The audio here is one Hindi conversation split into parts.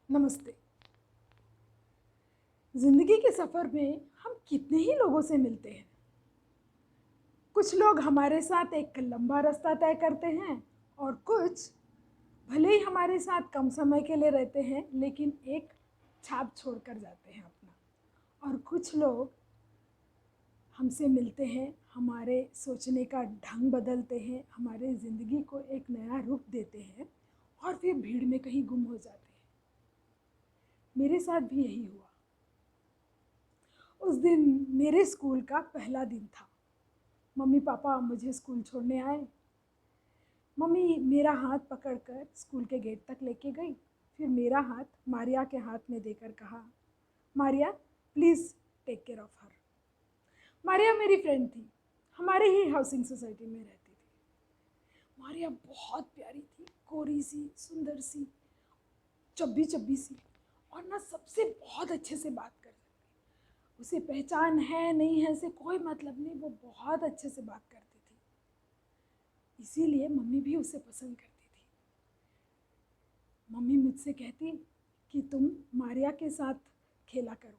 नमस्ते। ज़िंदगी के सफ़र में हम कितने ही लोगों से मिलते हैं। कुछ लोग हमारे साथ एक लंबा रास्ता तय करते हैं और कुछ भले ही हमारे साथ कम समय के लिए रहते हैं लेकिन एक छाप छोड़कर जाते हैं अपना। और कुछ लोग हमसे मिलते हैं, हमारे सोचने का ढंग बदलते हैं, हमारे ज़िंदगी को एक नया रूप देते हैं और फिर भीड़ में कहीं गुम हो जाते हैं। मेरे साथ भी यही हुआ। उस दिन मेरे स्कूल का पहला दिन था। मम्मी पापा मुझे स्कूल छोड़ने आए। मम्मी मेरा हाथ पकड़कर स्कूल के गेट तक लेके गई। फिर मेरा हाथ मारिया के हाथ में देकर कहा, Maria please take care of her. Maria मेरी फ्रेंड थी, हमारे ही हाउसिंग सोसाइटी में रहती थी। मारिया बहुत प्यारी थी, गोरी सी, सुंदर सी, चब्बी चब्बी सी, और ना सबसे बहुत अच्छे से बात कर सकती। उसे पहचान है नहीं है से कोई मतलब नहीं, वो बहुत अच्छे से बात करती थी। इसीलिए मम्मी भी उसे पसंद करती थी। मम्मी मुझसे कहती कि तुम मारिया के साथ खेला करो।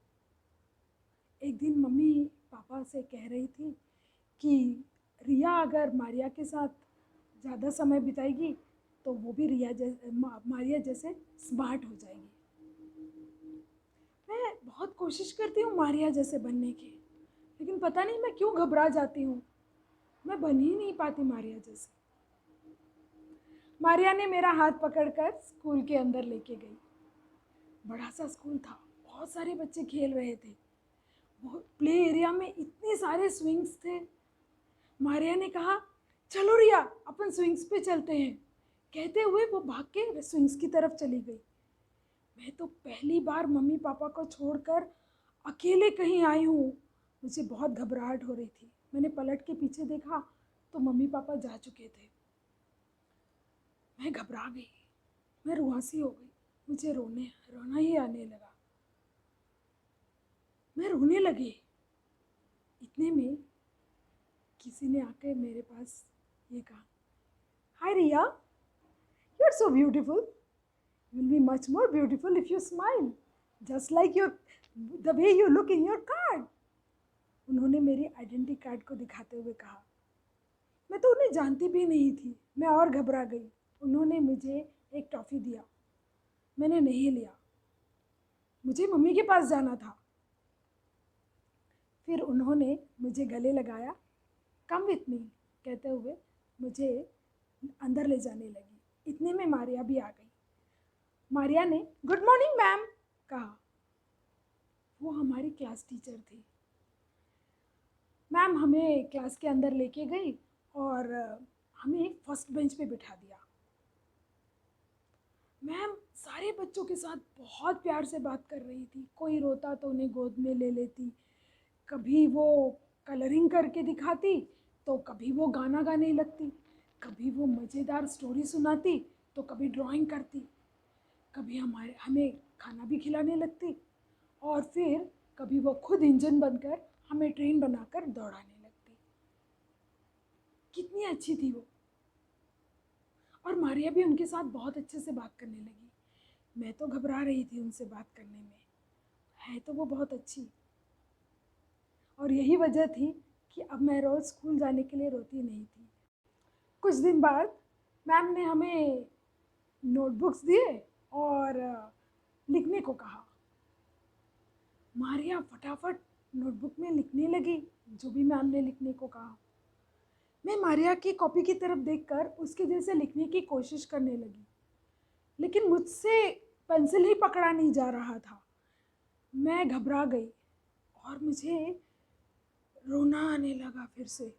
एक दिन मम्मी पापा से कह रही थी कि रिया अगर मारिया के साथ ज़्यादा समय बिताएगी तो वो भी मारिया जैसे स्मार्ट हो जाएगी। मैं बहुत कोशिश करती हूँ मारिया जैसे बनने की, लेकिन पता नहीं मैं क्यों घबरा जाती हूँ। मैं बन ही नहीं पाती मारिया जैसे। मारिया ने मेरा हाथ पकड़कर स्कूल के अंदर लेके गई। बड़ा सा स्कूल था, बहुत सारे बच्चे खेल रहे थे। प्ले एरिया में इतने सारे स्विंग्स थे। मारिया ने कहा, चलो रिया अपन स्विंग्स पे चलते हैं। कहते हुए वो भाग के स्विंग्स की तरफ चली गई। मैं तो पहली बार मम्मी पापा को छोड़कर अकेले कहीं आई हूँ। मुझे बहुत घबराहट हो रही थी। मैंने पलट के पीछे देखा तो मम्मी पापा जा चुके थे। मैं घबरा गई, मैं रुआसी हो गई। मुझे रोना ही आने लगा। मैं रोने लगी। इतने में किसी ने आकर मेरे पास ये कहा, hi Riya, you are so beautiful, you will be much more beautiful if you smile just like your the way you look in your card. उन्होंने मेरी आइडेंटिटी कार्ड को दिखाते हुए कहा। मैं तो उन्हें जानती भी नहीं थी। मैं और घबरा गई। उन्होंने मुझे एक टॉफ़ी दिया, मैंने नहीं लिया। मुझे मम्मी के पास जाना था। फिर उन्होंने मुझे गले लगाया, कम विथ मी कहते हुए मुझे अंदर ले जाने लगी। इतने में मारिया भी आ गई। मारिया ने गुड मॉर्निंग मैम कहा। वो हमारी क्लास टीचर थी। मैम हमें क्लास के अंदर लेके गई और हमें फर्स्ट बेंच पे बिठा दिया। मैम सारे बच्चों के साथ बहुत प्यार से बात कर रही थी। कोई रोता तो उन्हें गोद में ले लेती, कभी वो कलरिंग करके दिखाती तो कभी वो गाना गाने लगती, कभी वो मज़ेदार स्टोरी सुनाती तो कभी ड्राइंग करती, कभी हमें खाना भी खिलाने लगती और फिर कभी वो खुद इंजन बनकर हमें ट्रेन बनाकर दौड़ाने लगती। कितनी अच्छी थी वो। और मारिया भी उनके साथ बहुत अच्छे से बात करने लगी। मैं तो घबरा रही थी उनसे बात करने में। है तो वो बहुत अच्छी, और यही वजह थी कि अब मैं रोज़ स्कूल जाने के लिए रोती नहीं थी। कुछ दिन बाद मैम ने हमें नोटबुक्स दिए और लिखने को कहा। मारिया फटाफट नोटबुक में लिखने लगी जो भी मैम ने लिखने को कहा। मैं मारिया की कॉपी की तरफ देखकर उसके जैसे लिखने की कोशिश करने लगी, लेकिन मुझसे पेंसिल ही पकड़ा नहीं जा रहा था। मैं घबरा गई और मुझे रोना आने लगा फिर से।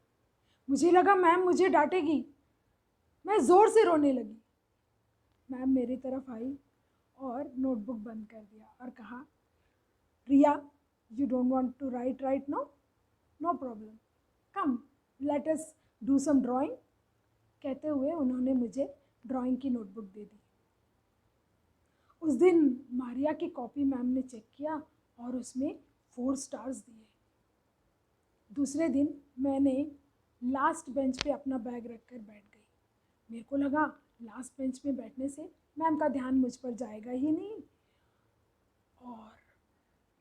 मुझे लगा मैम मुझे डांटेगी। मैं ज़ोर से रोने लगी। मैम मेरी तरफ आई और नोटबुक बंद कर दिया और कहा, Riya you don't want to write right now, no problem, come let us do some drawing. कहते हुए उन्होंने मुझे ड्राइंग की नोटबुक दे दी। उस दिन मारिया की कॉपी मैम ने चेक किया और उसमें 4 स्टार्स दिए। दूसरे दिन मैंने लास्ट बेंच पे अपना बैग रखकर बैठ गई। मेरे को लगा लास्ट बेंच में बैठने से मैम का ध्यान मुझ पर जाएगा ही नहीं और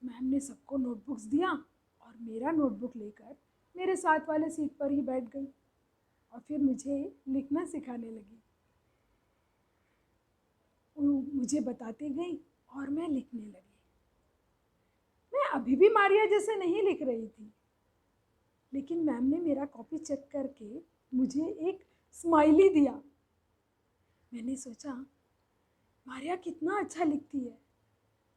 मैम ने सबको नोटबुक्स दिया और मेरा नोटबुक लेकर मेरे साथ वाले सीट पर ही बैठ गई और फिर मुझे लिखना सिखाने लगी। वो मुझे बताती गई और मैं लिखने लगी। मैं अभी भी मारिया जैसे नहीं लिख रही थी, लेकिन मैम ने मेरा कॉपी चेक करके मुझे एक स्माइली दिया। मैंने सोचा मारिया कितना अच्छा लिखती है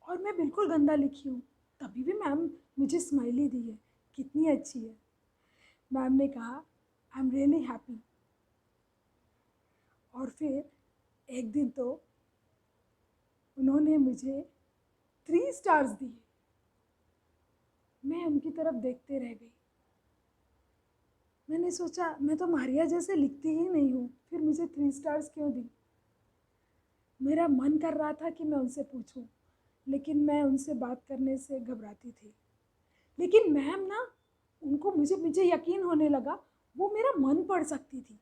और मैं बिल्कुल गंदा लिखी हूँ, तभी भी मैम मुझे स्माइली दी है, कितनी अच्छी है। मैम ने कहा आई एम रियली हैप्पी। और फिर एक दिन तो उन्होंने मुझे 3 स्टार्स दिए। मैं उनकी तरफ देखते रह गई। मैंने सोचा मैं तो मारिया जैसे लिखती ही नहीं हूँ, फिर मुझे 3 स्टार्स क्यों दी। मेरा मन कर रहा था कि मैं उनसे पूछूं, लेकिन मैं उनसे बात करने से घबराती थी। लेकिन मैम ना, उनको मुझे यकीन होने लगा वो मेरा मन पढ़ सकती थी।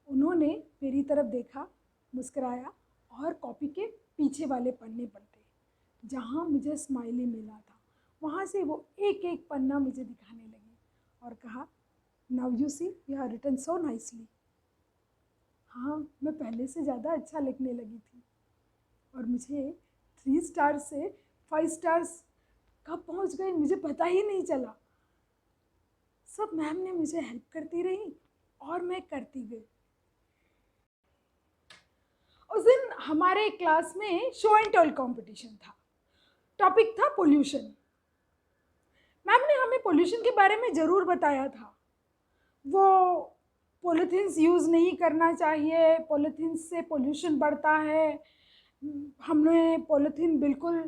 उन्होंने मेरी तरफ देखा, मुस्कुराया और कॉपी के पीछे वाले पन्ने पलटे जहाँ मुझे स्माइली मिला था। वहाँ से वो एक एक पन्ना मुझे दिखाने लगी और कहा now you see you have written so nicely. हाँ, मैं पहले से ज़्यादा अच्छा लिखने लगी थी और मुझे 3 स्टार से 5 स्टार्स कब पहुँच गए मुझे पता ही नहीं चला। सब मैम ने मुझे हेल्प करती रही और मैं करती गई। उस दिन हमारे क्लास में शो एंड टेल कंपटीशन था। टॉपिक था पोल्यूशन। मैम ने हमें पोल्यूशन के बारे में ज़रूर बताया था। वो पॉलीथीन्स यूज़ नहीं करना चाहिए, पॉलीथीन से पोल्यूशन बढ़ता है, हमने पॉलीथीन बिल्कुल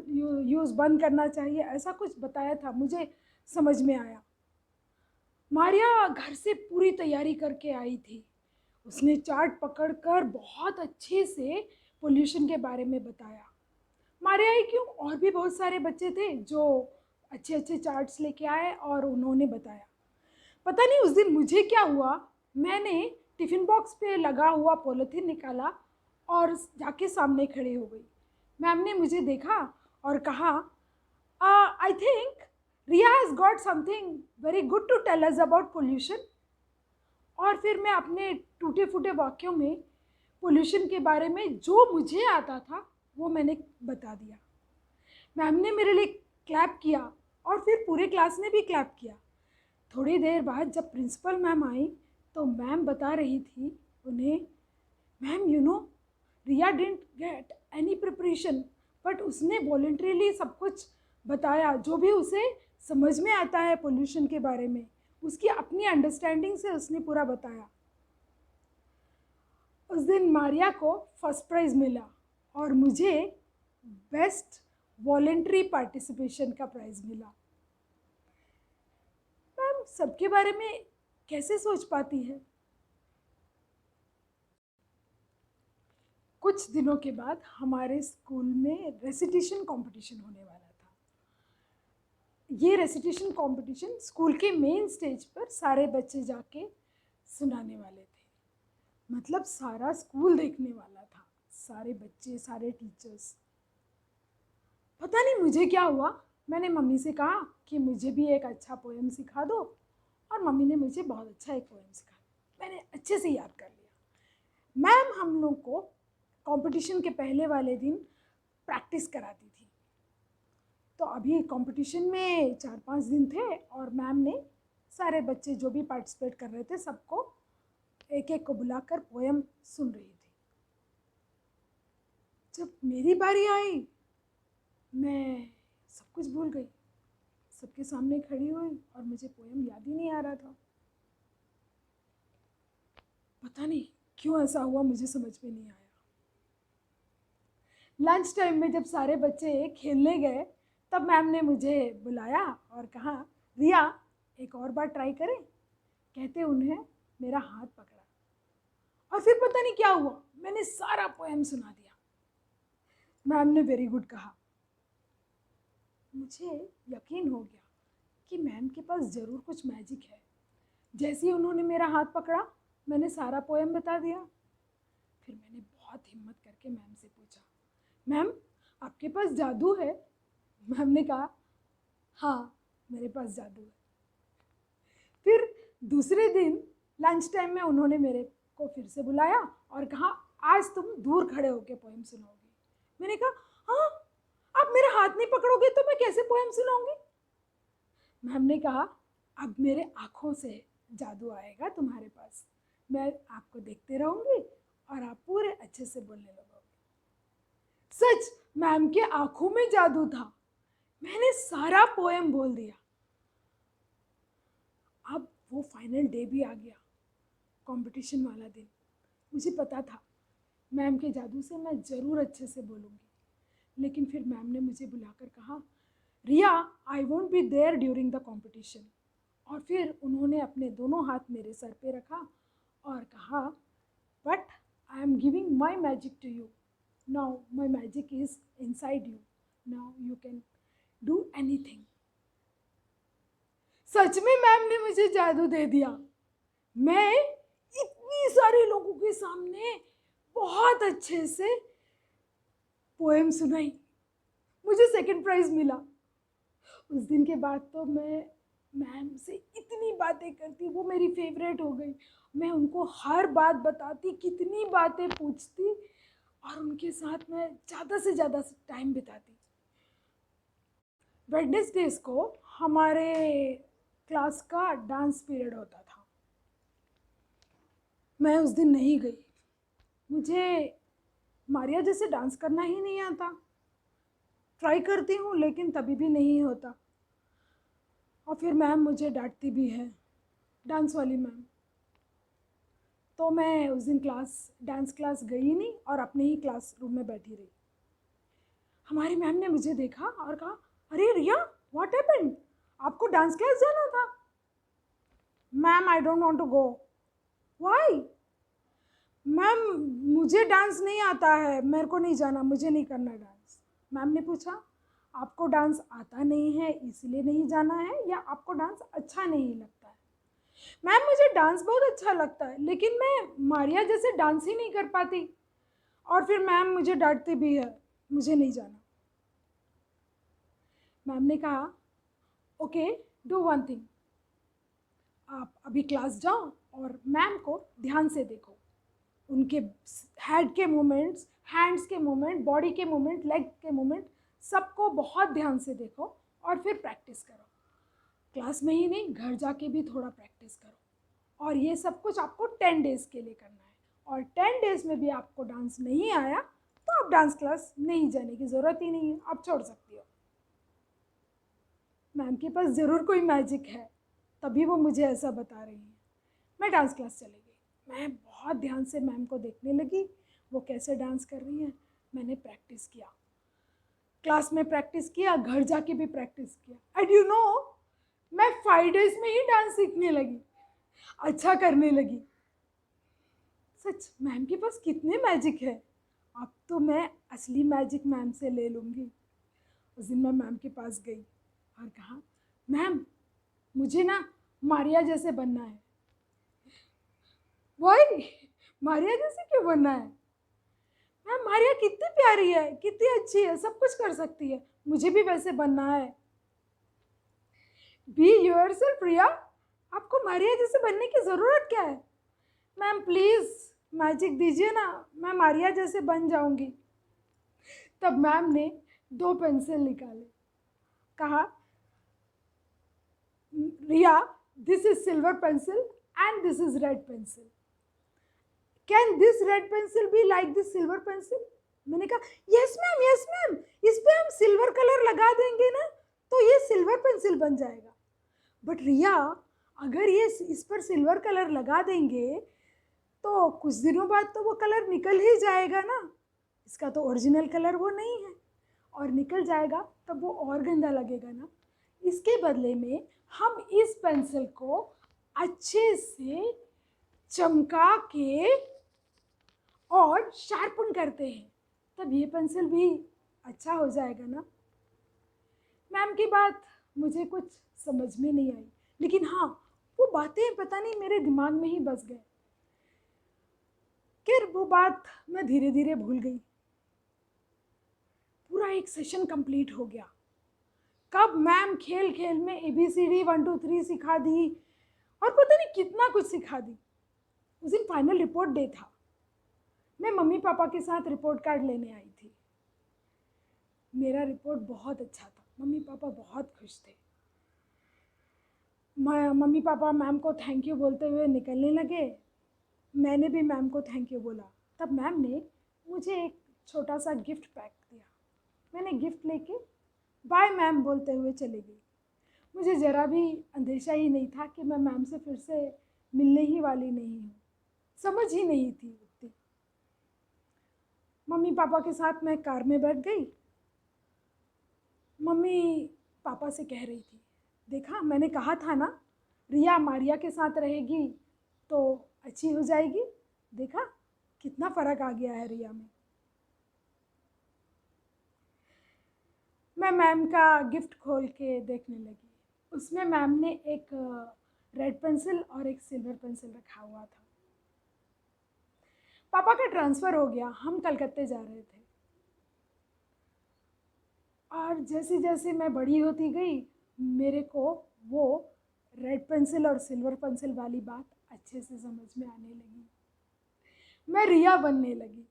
यूज़ बंद करना चाहिए, ऐसा कुछ बताया था। मुझे समझ में आया। मारिया घर से पूरी तैयारी करके आई थी। उसने चार्ट पकड़कर बहुत अच्छे से पोल्यूशन के बारे में बताया। मारिया ही क्यों, और भी बहुत सारे बच्चे थे जो अच्छे अच्छे चार्ट्स लेके आए और उन्होंने बताया। पता नहीं उस दिन मुझे क्या हुआ, मैंने टिफ़िन बॉक्स पे लगा हुआ पॉलीथीन निकाला और जाके सामने खड़े हो गई। मैम ने मुझे देखा और कहा I think Riya has got something very good to tell us about pollution. और फिर मैं अपने टूटे फूटे वाक्यों में पोल्यूशन के बारे में जो मुझे आता था वो मैंने बता दिया। मैम ने मेरे लिए क्लैप किया और फिर पूरे क्लास ने भी क्लैप किया। थोड़ी देर बाद जब प्रिंसिपल मैम आई तो मैम बता रही थी उन्हें, ma'am you know Riya didn't get any preparation, but उसने वॉलंटरीली सब कुछ बताया जो भी उसे समझ में आता है पोल्यूशन के बारे में, उसकी अपनी अंडरस्टैंडिंग से उसने पूरा बताया। उस दिन मारिया को फर्स्ट प्राइज़ मिला और मुझे बेस्ट वॉलंटरी पार्टिसिपेशन का प्राइज़ मिला। मैम सबके बारे में कैसे सोच पाती है। कुछ दिनों के बाद हमारे स्कूल में रेसिटेशन कंपटीशन होने वाला था। ये रेसिटेशन कंपटीशन स्कूल के मेन स्टेज पर सारे बच्चे जाके सुनाने वाले थे। मतलब सारा स्कूल देखने वाला था, सारे बच्चे, सारे टीचर्स। पता नहीं मुझे क्या हुआ, मैंने मम्मी से कहा कि मुझे भी एक अच्छा पोएम सिखा दो और मम्मी ने मुझे बहुत अच्छा एक पोएम सिखाया। मैंने अच्छे से याद कर लिया। मैम हम लोग को कंपटीशन के पहले वाले दिन प्रैक्टिस कराती थी। तो अभी कंपटीशन में 4-5 दिन थे और मैम ने सारे बच्चे जो भी पार्टिसिपेट कर रहे थे सबको एक एक को बुलाकर पोएम सुन रही थी। जब मेरी बारी आई मैं सब कुछ भूल गई, सबके सामने खड़ी हुई और मुझे पोएम याद ही नहीं आ रहा था। पता नहीं क्यों ऐसा हुआ, मुझे समझ में नहीं आया। लंच टाइम में जब सारे बच्चे खेलने गए तब मैम ने मुझे बुलाया और कहा रिया एक और बार ट्राई करें। कहते उन्हें मेरा हाथ पकड़ा और फिर पता नहीं क्या हुआ, मैंने सारा पोएम सुना दिया। मैम ने वेरी गुड कहा। मुझे यकीन हो गया कि मैम के पास ज़रूर कुछ मैजिक है। जैसे ही उन्होंने मेरा हाथ पकड़ा मैंने सारा पोएम बता दिया। फिर मैंने बहुत हिम्मत करके मैम से पूछा, मैम आपके पास जादू है, मैम ने कहा हाँ मेरे पास जादू है। फिर दूसरे दिन लंच टाइम में उन्होंने मेरे को फिर से बुलाया और कहा आज तुम दूर खड़े होकर पोएम सुनाओगे। मैंने कहा हाँ, आप मेरा हाथ नहीं पकड़ोगे तो मैं कैसे पोएम सुनाऊंगी। मैम ने कहा अब मेरे आँखों से जादू आएगा तुम्हारे पास, मैं आपको देखते रहूंगी और आप पूरे अच्छे से बोलने लगोगे। सच मैम के आँखों में जादू था, मैंने सारा पोएम बोल दिया। अब वो फाइनल डे भी आ गया, कंपटीशन वाला दिन। मुझे पता था मैम के जादू से मैं ज़रूर अच्छे से बोलूँगी, लेकिन फिर मैम ने मुझे बुलाकर कहा Riya I won't be there during the competition. और फिर उन्होंने अपने दोनों हाथ मेरे सर पे रखा और कहा but I am giving my magic to you, now my magic is inside you, now you can do anything. सच में मैम ने मुझे जादू दे दिया। मैं इतनी सारे लोगों के सामने बहुत अच्छे से पोएम सुनाई, मुझे सेकंड प्राइज मिला। उस दिन के बाद तो मैं मैम से इतनी बातें करती, वो मेरी फेवरेट हो गई। मैं उनको हर बात बताती, कितनी बातें पूछती और उनके साथ मैं ज़्यादा से ज़्यादा टाइम बिताती। वेडनेसडेज को हमारे क्लास का डांस पीरियड होता था। मैं उस दिन नहीं गई, मुझे मारिया जैसे डांस करना ही नहीं आता। ट्राई करती हूँ लेकिन तभी भी नहीं होता। और फिर मैम मुझे डांटती भी है, डांस वाली मैम। तो मैं उस दिन डांस क्लास गई नहीं और अपने ही क्लासरूम में बैठी रही। हमारी मैम ने मुझे देखा और कहा अरे रिया व्हाट हैपेंड, आपको डांस क्लास जाना था। Ma'am I don't want to go. Why? Ma'am मुझे डांस नहीं आता है, मेरे को नहीं जाना, मुझे नहीं करना डांस। मैम ने पूछा आपको डांस आता नहीं है इसलिए नहीं जाना है या आपको डांस अच्छा नहीं लगता है? मैम मुझे डांस बहुत अच्छा लगता है लेकिन मैं मारिया जैसे डांस ही नहीं कर पाती। और फिर मैम मुझे डांटती भी है, मुझे नहीं जाना। मैम ने कहा ओके डू वन थिंग, आप अभी क्लास जाओ और मैम को ध्यान से देखो, उनके हेड के मूवमेंट्स, हैंड्स के मूवमेंट, बॉडी के मूवमेंट, लेग के मूवमेंट, सबको बहुत ध्यान से देखो और फिर प्रैक्टिस करो। क्लास में ही नहीं, घर जाके भी थोड़ा प्रैक्टिस करो। और ये सब कुछ आपको 10 डेज़ के लिए करना है। और 10 डेज़ में भी आपको डांस नहीं आया तो आप डांस क्लास नहीं जाने की ज़रूरत ही नहीं है, आप छोड़ सकती हो। मैम के पास ज़रूर कोई मैजिक है, तभी वो मुझे ऐसा बता रही हैं। मैं डांस क्लास चली गई। मैं बहुत ध्यान से मैम को देखने लगी, वो कैसे डांस कर रही हैं। मैंने प्रैक्टिस किया, क्लास में प्रैक्टिस किया, घर जाके भी प्रैक्टिस किया। एंड यू नो मैं 5 डेज़ में ही डांस सीखने लगी, अच्छा करने लगी। सच मैम के पास कितने मैजिक है। अब तो मैं असली मैजिक मैम से ले लूँगी। उस दिन मैं मैम के पास गई और कहा मैम मुझे ना मारिया जैसे बनना है। वाई? मारिया जैसे क्यों बनना है? मैम मारिया कितनी प्यारी है, कितनी अच्छी है, सब कुछ कर सकती है, मुझे भी वैसे बनना है। बी योरसेल्फ रिया, आपको मारिया जैसे बनने की ज़रूरत क्या है? मैम प्लीज़ मैजिक दीजिए ना, मैं मारिया जैसे बन जाऊंगी। तब मैम ने 2 पेंसिल निकाले, कहा Riya this is silver pencil and this is red pencil, can this red pencil be like this silver pencil? मैंने कहा यस मैम, इस पे हम सिल्वर कलर लगा देंगे ना तो ये सिल्वर पेंसिल बन जाएगा। बट रिया अगर ये इस पर सिल्वर कलर लगा देंगे तो कुछ दिनों बाद तो वो कलर निकल ही जाएगा ना, इसका तो ओरिजिनल कलर वो नहीं है, और निकल जाएगा तब वो और गंदा लगेगा ना। इसके बदले में हम इस पेंसिल को अच्छे से चमका के और शार्पन करते हैं, तब ये पेंसिल भी अच्छा हो जाएगा ना। मैम की बात मुझे कुछ समझ में नहीं आई, लेकिन हाँ वो बातें पता नहीं मेरे दिमाग में ही बस गए। फिर वो बात मैं धीरे धीरे भूल गई। पूरा एक सेशन कंप्लीट हो गया, कब मैम खेल खेल में ABCD 1 2 3 सिखा दी और पता नहीं कितना कुछ सिखा दी। उस दिन फाइनल रिपोर्ट डे था। मैं मम्मी पापा के साथ रिपोर्ट कार्ड लेने आई थी। मेरा रिपोर्ट बहुत अच्छा था। मम्मी पापा बहुत खुश थे। मम्मी पापा मैम को थैंक यू बोलते हुए निकलने लगे। मैंने भी मैम को थैंक यू बोला। तब मैम ने मुझे एक छोटा सा गिफ्ट पैक दिया। मैंने गिफ्ट लेके बाय मैम बोलते हुए चली गई। मुझे ज़रा भी अंदेशा ही नहीं था कि मैं मैम से फिर से मिलने ही वाली नहीं हूँ। समझ ही नहीं थी उतनी। मम्मी पापा के साथ मैं कार में बैठ गई। मम्मी पापा से कह रही थी, देखा मैंने कहा था ना रिया मारिया के साथ रहेगी तो अच्छी हो जाएगी। देखा कितना फ़र्क आ गया है रिया में। मैं मैम का गिफ्ट खोल के देखने लगी। उसमें मैम ने एक रेड पेंसिल और एक सिल्वर पेंसिल रखा हुआ था। पापा का ट्रांसफ़र हो गया। हम कलकत्ते जा रहे थे। और जैसे जैसे मैं बड़ी होती गई मेरे को वो रेड पेंसिल और सिल्वर पेंसिल वाली बात अच्छे से समझ में आने लगी। मैं रिया बनने लगी।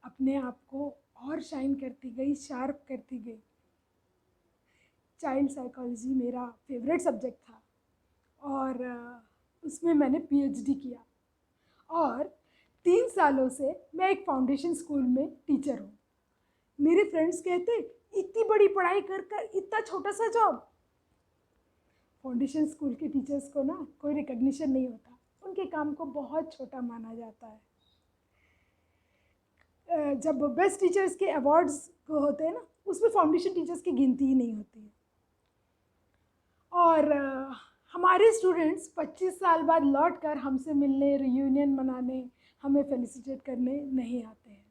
अपने आप को और शाइन करती गई, शार्प करती गई। चाइल्ड साइकोलॉजी मेरा फेवरेट सब्जेक्ट था और उसमें मैंने PhD किया और 3 सालों से मैं एक फाउंडेशन स्कूल में टीचर हूँ। मेरे फ्रेंड्स कहते इतनी बड़ी पढ़ाई कर कर इतना छोटा सा जॉब। फाउंडेशन स्कूल के टीचर्स को ना कोई रिकग्निशन नहीं होता। उनके काम को बहुत छोटा माना जाता है। जब बेस्ट टीचर्स के अवार्ड्स को होते हैं ना उसमें फाउंडेशन टीचर्स की गिनती ही नहीं होती है। और हमारे स्टूडेंट्स 25 साल बाद लौट कर हमसे मिलने, रियूनियन मनाने, हमें फेलिसिटेट करने नहीं आते हैं।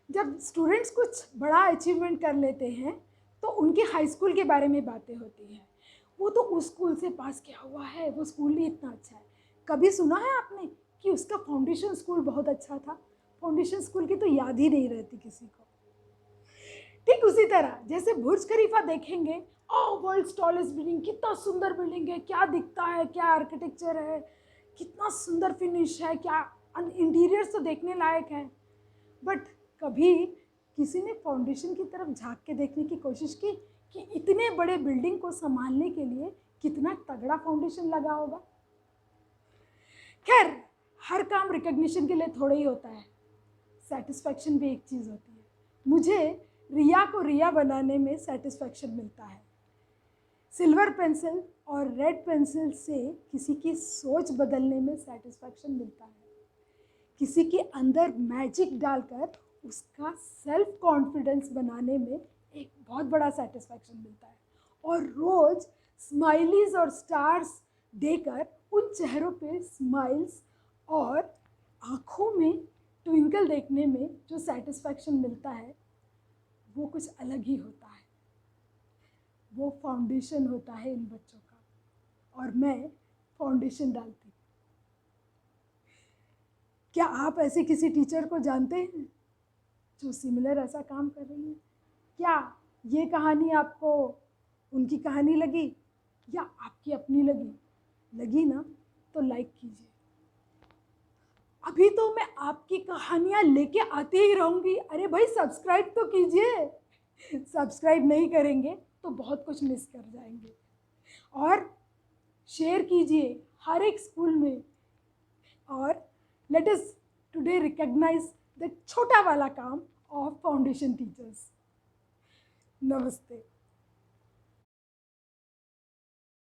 जब स्टूडेंट्स कुछ बड़ा अचीवमेंट कर लेते हैं तो उनके हाई स्कूल के बारे में बातें होती हैं। वो तो उस स्कूल से पास किया हुआ है, वो स्कूल ही इतना अच्छा है। कभी सुना है आपने कि उसका फाउंडेशन स्कूल बहुत अच्छा था? फाउंडेशन स्कूल की तो याद ही नहीं रहती किसी को। ठीक उसी तरह जैसे बुर्ज खलीफा देखेंगे, वर्ल्ड्स टॉलेस्ट बिल्डिंग, कितना सुंदर बिल्डिंग है, क्या दिखता है, क्या आर्किटेक्चर है, कितना सुंदर फिनिश है, क्या इंटीरियर्स तो देखने लायक है। बट कभी किसी ने फाउंडेशन की तरफ झांक के देखने की कोशिश की कि इतने बड़े बिल्डिंग को संभालने के लिए कितना तगड़ा फाउंडेशन लगा होगा? खैर, हर काम रिकग्निशन के लिए थोड़ा ही होता है। सेटिस्फैक्शन भी एक चीज़ होती है। मुझे रिया को रिया बनाने में सेटिस्फैक्शन मिलता है। सिल्वर पेंसिल और रेड पेंसिल से किसी की सोच बदलने में सेटिस्फैक्शन मिलता है। किसी के अंदर मैजिक डालकर उसका सेल्फ कॉन्फिडेंस बनाने में एक बहुत बड़ा सेटिस्फैक्शन मिलता है। और रोज़ स्माइलीज और स्टार्स देकर उन चेहरों पे स्माइल्स और आँखों में ट्विंकल देखने में जो सेटिस्फैक्शन मिलता है वो कुछ अलग ही होता है। वो फाउंडेशन होता है इन बच्चों का और मैं फाउंडेशन डालती हूँ। क्या आप ऐसे किसी टीचर को जानते हैं जो सिमिलर ऐसा काम कर रही है? क्या ये कहानी आपको उनकी कहानी लगी या आपकी अपनी लगी? लगी ना तो लाइक कीजिए। अभी तो मैं आपकी कहानियाँ लेके आती ही रहूँगी। अरे भाई सब्सक्राइब तो कीजिए। सब्सक्राइब नहीं करेंगे तो बहुत कुछ मिस कर जाएंगे। और शेयर कीजिए हर एक स्कूल में। और let us today recognise the छोटा वाला काम ऑफ फाउंडेशन टीचर्स। नमस्ते।